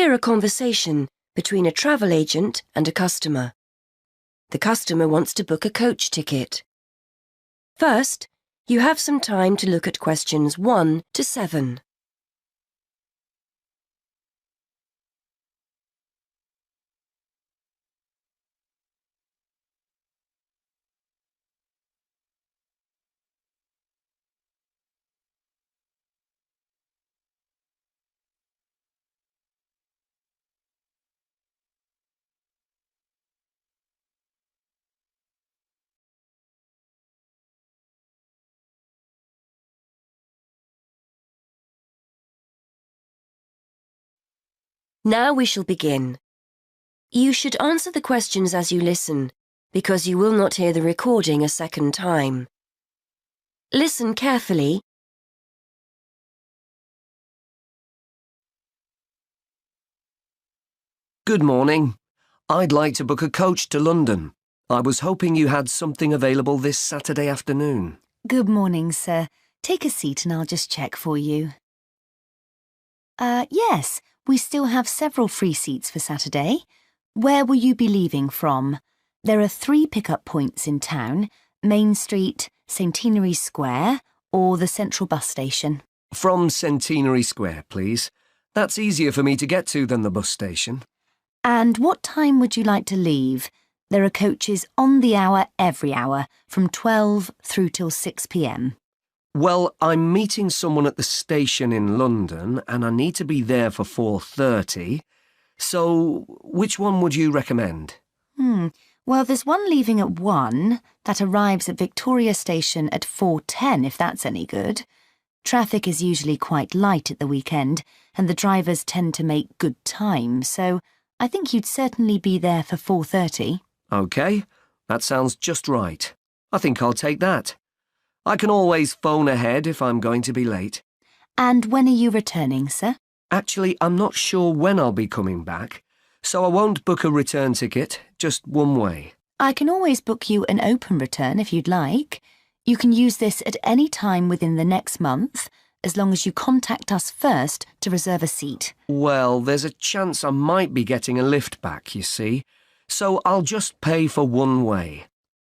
hear a conversation between a travel agent and a customer. The customer wants to book a coach ticket. First, you have some time to look at questions 1 to 7. Now we shall begin. You should answer the questions as you listen, because you will not hear the recording a second time. Listen carefully. Good morning. I'd like to book a coach to London. I was hoping you had something available this Saturday afternoon. Good morning, sir. Take a seat and I'll just check for you. Yes, we still have several free seats for Saturday. Where will you be leaving from? There are 3 pickup points in town: Main Street, Centenary Square, or the Central Bus Station. From Centenary Square, please. That's easier for me to get to than the bus station. And what time would you like to leave? There are coaches on the hour every hour, from 12 through till 6 p.m. Well, I'm meeting someone at the station in London and I need to be there for 4:30. So, which one would you recommend? Well, there's one leaving at 1 that arrives at Victoria Station at 4:10, if that's any good. Traffic is usually quite light at the weekend and the drivers tend to make good time, so I think you'd certainly be there for 4:30. OK, that sounds just right. I think I'll take that. I can always phone ahead if I'm going to be late. And when are you returning, sir? Actually, I'm not sure when I'll be coming back, so I won't book a return ticket, just one way. I can always book you an open return if you'd like. You can use this at any time within the next month, as long as you contact us first to reserve a seat. Well, there's a chance I might be getting a lift back, you see, so I'll just pay for one way.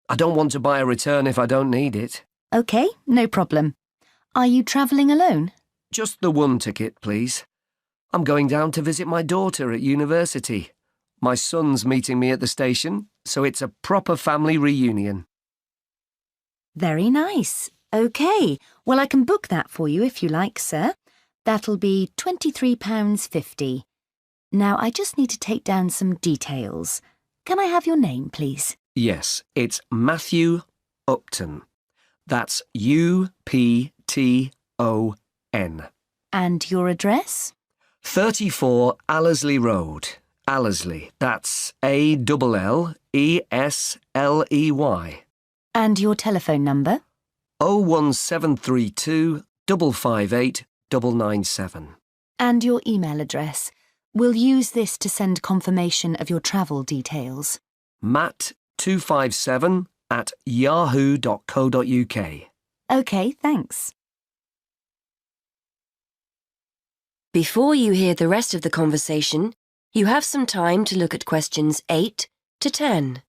I don't want to buy a return if I don't need it. OK, no problem. Are you travelling alone? Just the one ticket, please. I'm going down to visit my daughter at university. My son's meeting me at the station, so it's a proper family reunion. Very nice. OK, well, I can book that for you if you like, sir. That'll be £23.50. Now, I just need to take down some details. Can I have your name, please? Yes, it's Matthew Upton. That's U-P-T-O-N. And your address? 34 Allesley Road. Allesley. That's A-L-L-E-S-L-E-Y. And your telephone number? 01732 558 997. And your email address. We'll use this to send confirmation of your travel details. matt257@yahoo.co.uk. OK, thanks. Before you hear the rest of the conversation, you have some time to look at questions 8 to 10.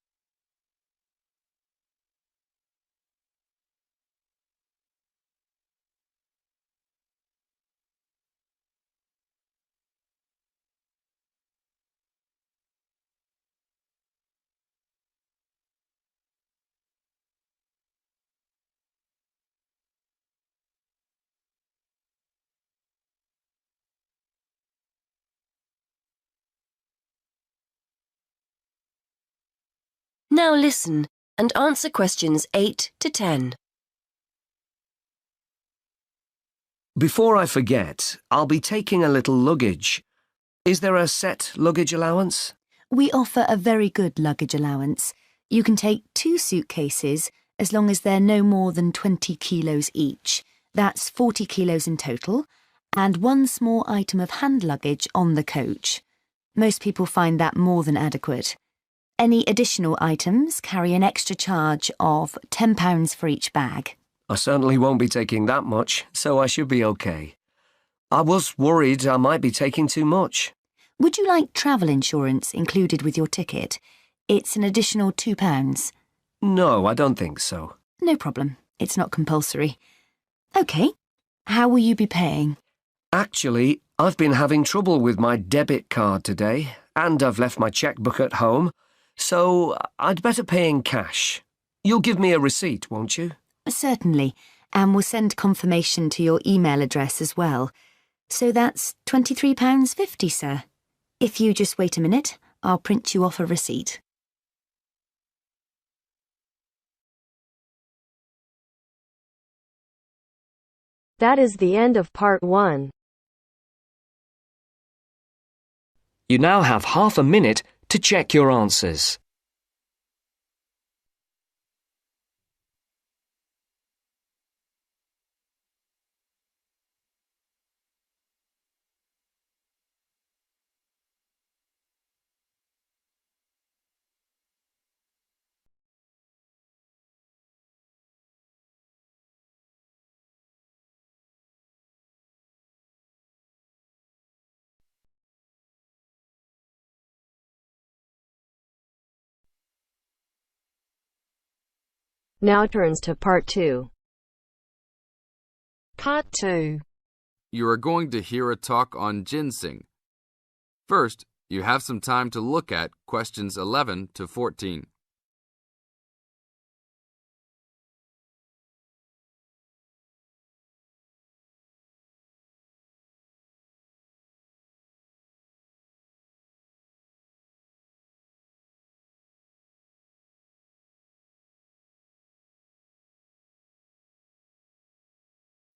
Now listen and answer questions 8 to 10. Before I forget, I'll be taking a little luggage. Is there a set luggage allowance? We offer a very good luggage allowance. You can take 2 suitcases as long as they're no more than 20 kilos each. That's 40 kilos in total, and 1 small item of hand luggage on the coach. Most people find that more than adequate. Any additional items carry an extra charge of £10 for each bag. I certainly won't be taking that much, so I should be okay. I was worried I might be taking too much. Would you like travel insurance included with your ticket? It's an additional £2. No, I don't think so. No problem. It's not compulsory. OK. How will you be paying? Actually, I've been having trouble with my debit card today, and I've left my chequebook at home, so I'd better pay in cash. You'll give me a receipt, won't you? Certainly, and we'll send confirmation to your email address as well. So that's £23.50, sir. If you just wait a minute, I'll print you off a receipt. That is the end of part 1. You now have half a minute to check your answers. Now turns to part 2. Part 2. You are going to hear a talk on ginseng. First, you have some time to look at questions 11 to 14.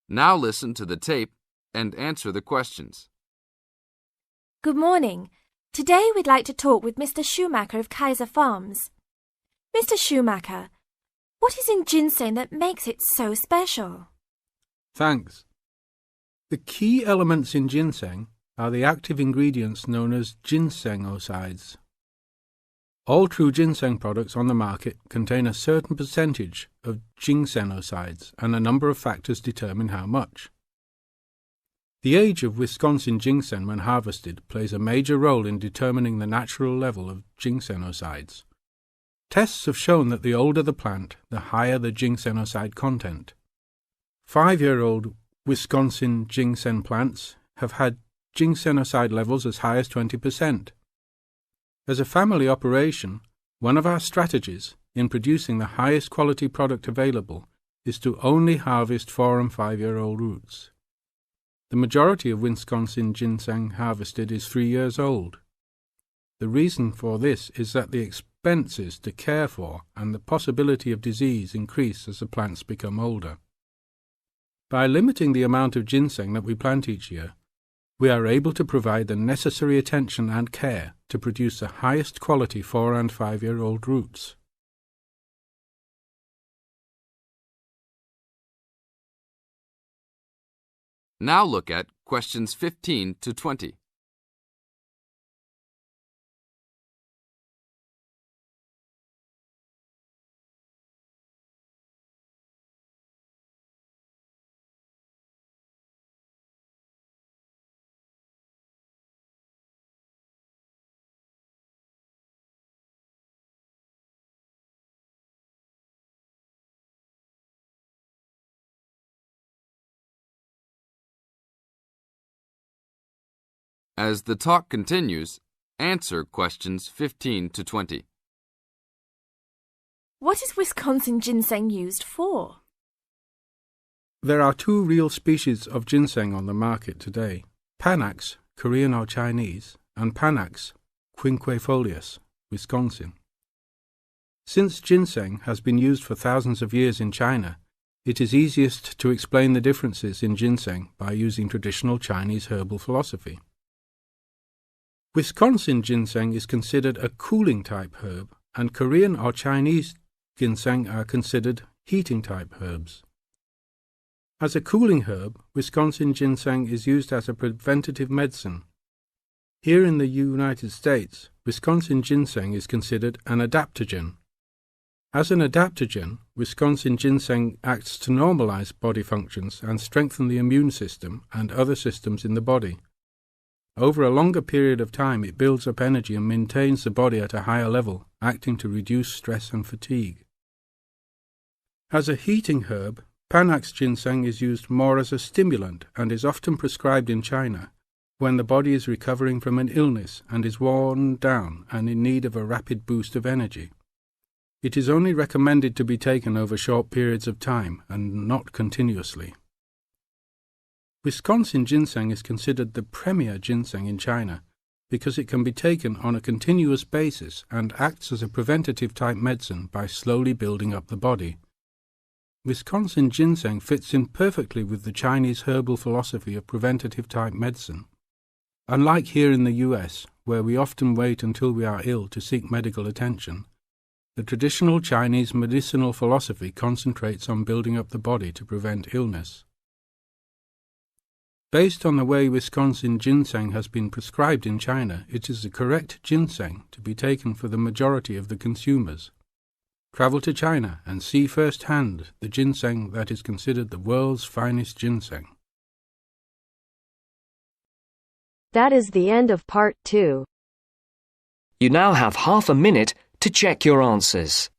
Now listen to the tape and answer the questions. Good morning. Today we'd like to talk with Mr. Schumacher of Kaiser Farms. Mr. Schumacher, what is in ginseng that makes it so special? Thanks. The key elements in ginseng are the active ingredients known as ginsenosides. All true ginseng products on the market contain a certain percentage of ginsenosides, and a number of factors determine how much. The age of Wisconsin ginseng when harvested plays a major role in determining the natural level of ginsenosides. Tests have shown that the older the plant, the higher the ginsenoside content. 5-year-old Wisconsin ginseng plants have had ginsenoside levels as high as 20%. As a family operation, one of our strategies in producing the highest quality product available is to only harvest 4- and 5-year-old roots. The majority of Wisconsin ginseng harvested is 3 years old. The reason for this is that the expenses to care for and the possibility of disease increase as the plants become older. By limiting the amount of ginseng that we plant each year, we are able to provide the necessary attention and care to produce the highest quality 4- and 5-year-old roots. Now look at questions 15 to 20. As the talk continues, answer questions 15 to 20. What is Wisconsin ginseng used for? There are 2 real species of ginseng on the market today: Panax, Korean or Chinese, and Panax quinquefolius, Wisconsin. Since ginseng has been used for thousands of years in China, it is easiest to explain the differences in ginseng by using traditional Chinese herbal philosophy. Wisconsin ginseng is considered a cooling-type herb, and Korean or Chinese ginseng are considered heating-type herbs. As a cooling herb, Wisconsin ginseng is used as a preventative medicine. Here in the United States, Wisconsin ginseng is considered an adaptogen. As an adaptogen, Wisconsin ginseng acts to normalize body functions and strengthen the immune system and other systems in the body. Over a longer period of time, it builds up energy and maintains the body at a higher level, acting to reduce stress and fatigue. As a heating herb, Panax ginseng is used more as a stimulant and is often prescribed in China when the body is recovering from an illness and is worn down and in need of a rapid boost of energy. It is only recommended to be taken over short periods of time and not continuously. Wisconsin ginseng is considered the premier ginseng in China because it can be taken on a continuous basis and acts as a preventative type medicine by slowly building up the body. Wisconsin ginseng fits in perfectly with the Chinese herbal philosophy of preventative type medicine. Unlike here in the US, where we often wait until we are ill to seek medical attention, the traditional Chinese medicinal philosophy concentrates on building up the body to prevent illness. Based on the way Wisconsin ginseng has been prescribed in China, it is the correct ginseng to be taken for the majority of the consumers. Travel to China and see firsthand the ginseng that is considered the world's finest ginseng. That is the end of part 2. You now have half a minute to check your answers.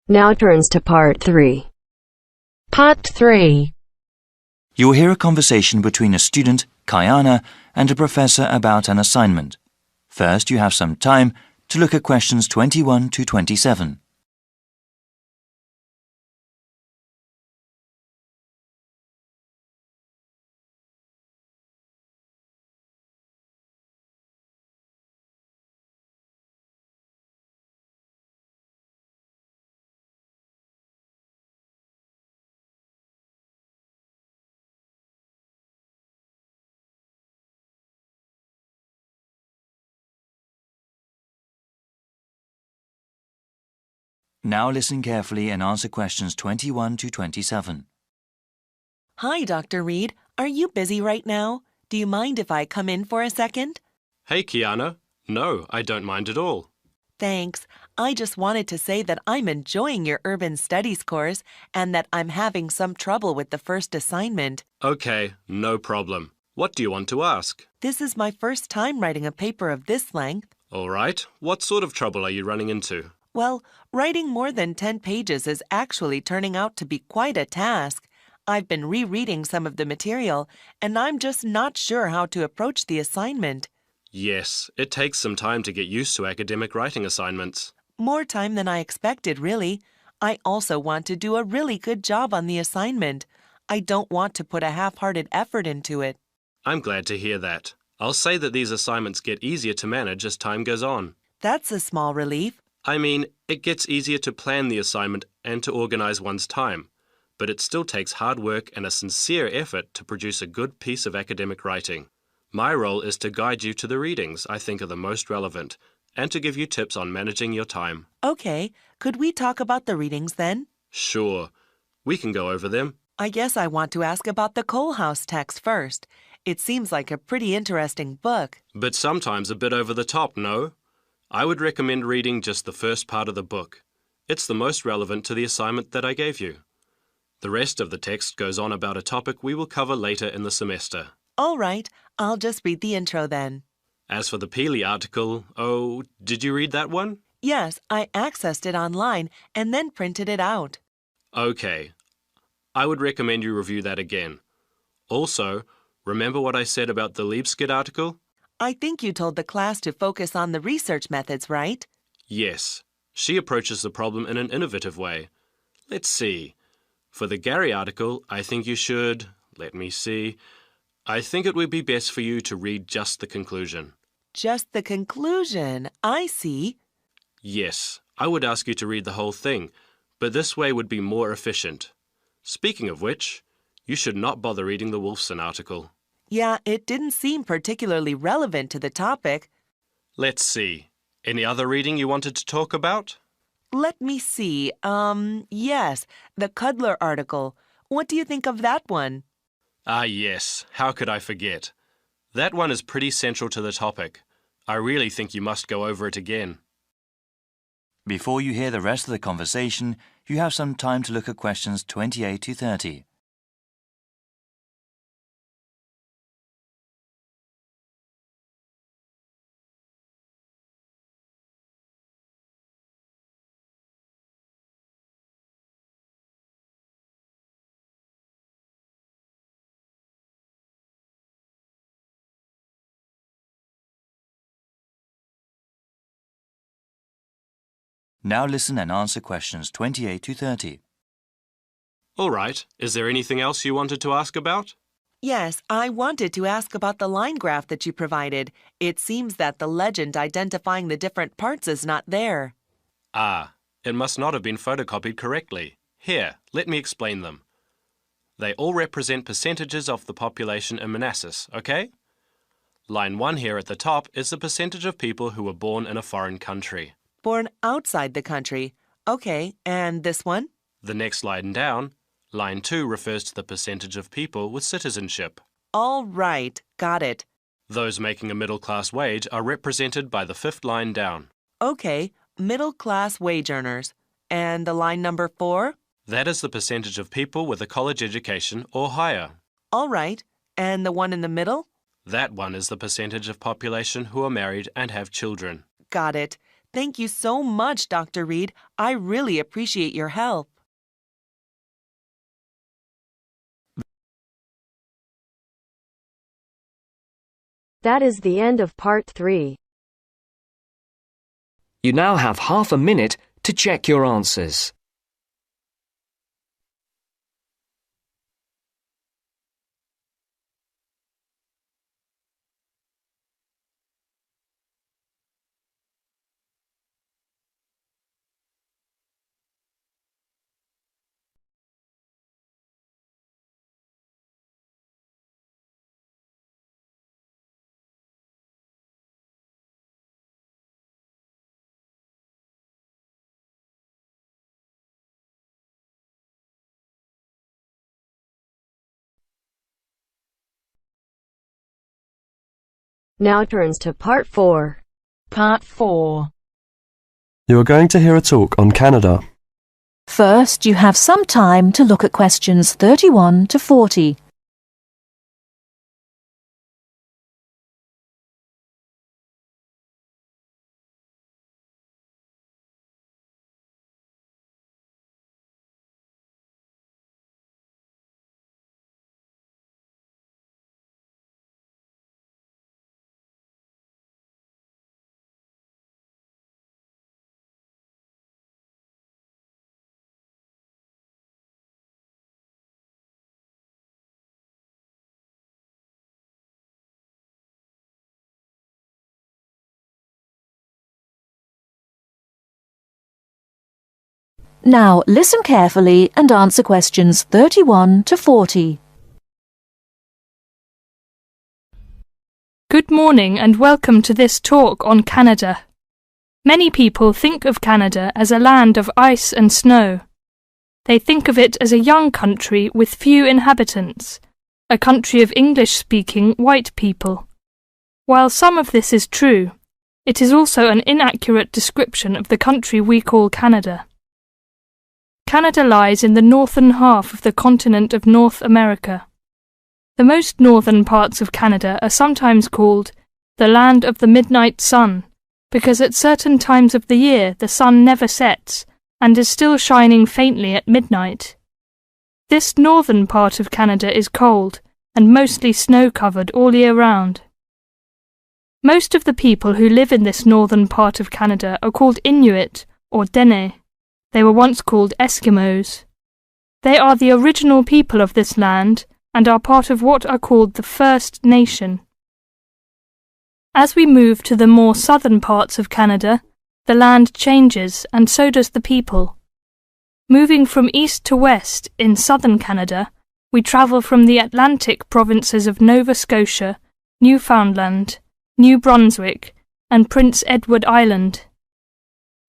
Now turns to part 3. Part 3. You will hear a conversation between a student, Kayana, and a professor about an assignment. First, you have some time to look at questions 21 to 27. Now listen carefully and answer questions 21 to 27. Hi, Dr. Reed. Are you busy right now? Do you mind if I come in for a second? Hey, Kiana. No, I don't mind at all. Thanks. I just wanted to say that I'm enjoying your urban studies course and that I'm having some trouble with the first assignment. Okay, no problem. What do you want to ask? This is my first time writing a paper of this length. All right. What sort of trouble are you running into? Well, writing more than 10 pages is actually turning out to be quite a task. I've been rereading some of the material, and I'm just not sure how to approach the assignment. Yes, it takes some time to get used to academic writing assignments. More time than I expected, really. I also want to do a really good job on the assignment. I don't want to put a half-hearted effort into it. I'm glad to hear that. I'll say that these assignments get easier to manage as time goes on. That's a small relief. I mean, it gets easier to plan the assignment and to organize one's time, but it still takes hard work and a sincere effort to produce a good piece of academic writing. My role is to guide you to the readings I think are the most relevant and to give you tips on managing your time. Okay, could we talk about the readings then? Sure, we can go over them. I guess I want to ask about the Coal House text first. It seems like a pretty interesting book. But sometimes a bit over the top, no? I would recommend reading just the first part of the book. It's the most relevant to the assignment that I gave you. The rest of the text goes on about a topic we will cover later in the semester. All right, I'll just read the intro then. As for the Peely article, oh, did you read that one? Yes, I accessed it online and then printed it out. Okay. I would recommend you review that again. Also, remember what I said about the Liebskid article? I think you told the class to focus on the research methods, right? Yes. She approaches the problem in an innovative way. Let's see. For the Gary article, I think you should... Let me see. I think it would be best for you to read just the conclusion. Just the conclusion. I see. Yes. I would ask you to read the whole thing, but this way would be more efficient. Speaking of which, you should not bother reading the Wolfson article. Yeah, it didn't seem particularly relevant to the topic. Let's see. Any other reading you wanted to talk about? Let me see. Yes, the Cudler article. What do you think of that one? Ah, yes. How could I forget? That one is pretty central to the topic. I really think you must go over it again. Before you hear the rest of the conversation, you have some time to look at questions 28 to 30. Now listen and answer questions 28 to 30. All right. Is there anything else you wanted to ask about? Yes, I wanted to ask about the line graph that you provided. It seems that the legend identifying the different parts is not there. Ah, it must not have been photocopied correctly. Here, let me explain them. They all represent percentages of the population in Manassas, okay? Line 1 here at the top is the percentage of people who were born in a foreign country. Born outside the country. Okay, and this one? The next line down, line 2 refers to the percentage of people with citizenship. All right, got it. Those making a middle-class wage are represented by the 5th line down. Okay, middle-class wage earners. And the line number 4? That is the percentage of people with a college education or higher. All right, and the one in the middle? That one is the percentage of population who are married and have children. Got it. Thank you so much, Dr. Reed. I really appreciate your help. That is the end of part 3. You now have half a minute to check your answers. Now turns to part 4. Part 4. You are going to hear a talk on Canada. First, you have some time to look at questions 31 to 40. Now listen carefully and answer questions 31 to 40. Good morning and welcome to this talk on Canada. Many people think of Canada as a land of ice and snow. They think of it as a young country with few inhabitants, a country of English-speaking white people. While some of this is true, it is also an inaccurate description of the country we call Canada. Canada lies in the northern half of the continent of North America. The most northern parts of Canada are sometimes called the land of the midnight sun, because at certain times of the year the sun never sets and is still shining faintly at midnight. This northern part of Canada is cold and mostly snow-covered all year round. Most of the people who live in this northern part of Canada are called Inuit or Dene. They were once called Eskimos. They are the original people of this land and are part of what are called the First Nation. As we move to the more southern parts of Canada, the land changes and so does the people. Moving from east to west in southern Canada, we travel from the Atlantic provinces of Nova Scotia, Newfoundland, New Brunswick, and Prince Edward Island.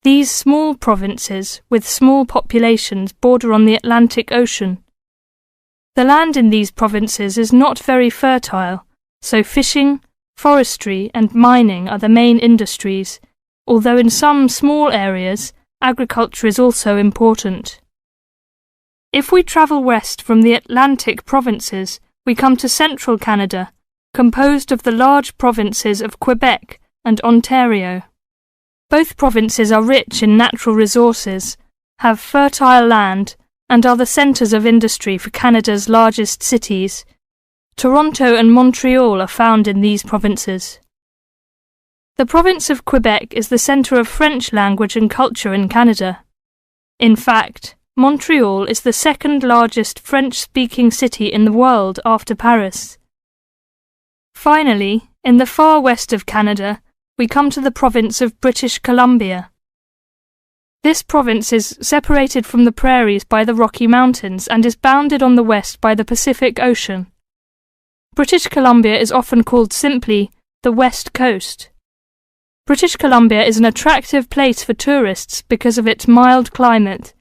These small provinces, with small populations, border on the Atlantic Ocean. The land in these provinces is not very fertile, so fishing, forestry, and mining are the main industries, although in some small areas, agriculture is also important. If we travel west from the Atlantic provinces, we come to central Canada, composed of the large provinces of Quebec and Ontario. Both provinces are rich in natural resources, have fertile land, and are the centres of industry for Canada's largest cities. Toronto and Montreal are found in these provinces. The province of Quebec is the centre of French language and culture in Canada. In fact, Montreal is the second largest French-speaking city in the world after Paris. Finally, in the far west of Canada, we come to the province of British Columbia. This province is separated from the prairies by the Rocky Mountains and is bounded on the west by the Pacific Ocean. British Columbia is often called simply the West Coast. British Columbia is an attractive place for tourists because of its mild climate,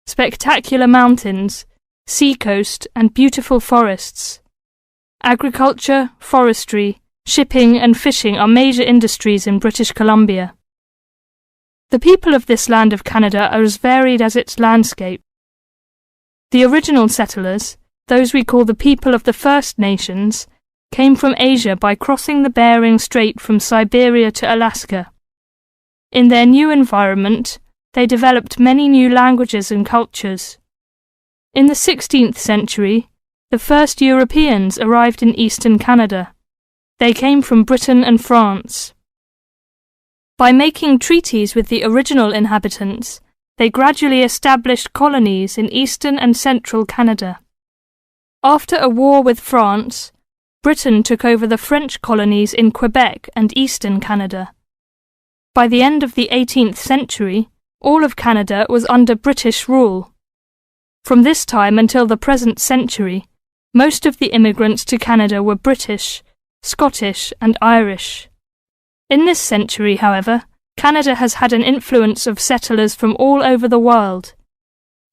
spectacular mountains, seacoast, and beautiful forests. Agriculture, forestry, shipping, and fishing are major industries in British Columbia. The people of this land of Canada are as varied as its landscape. The original settlers, those we call the people of the First Nations, came from Asia by crossing the Bering Strait from Siberia to Alaska. In their new environment, they developed many new languages and cultures. In the 16th century, the first Europeans arrived in eastern Canada. They came from Britain and France. By making treaties with the original inhabitants, they gradually established colonies in eastern and central Canada. After a war with France, Britain took over the French colonies in Quebec and eastern Canada. By the end of the 18th century, all of Canada was under British rule. From this time until the present century, most of the immigrants to Canada were British, Scottish, and Irish. In this century, however, Canada has had an influence of settlers from all over the world.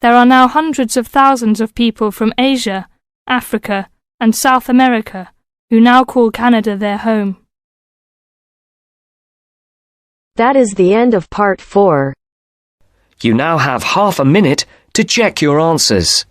There are now hundreds of thousands of people from Asia, Africa, and South America who now call Canada their home. That is the end of part 4. You now have half a minute to check your answers.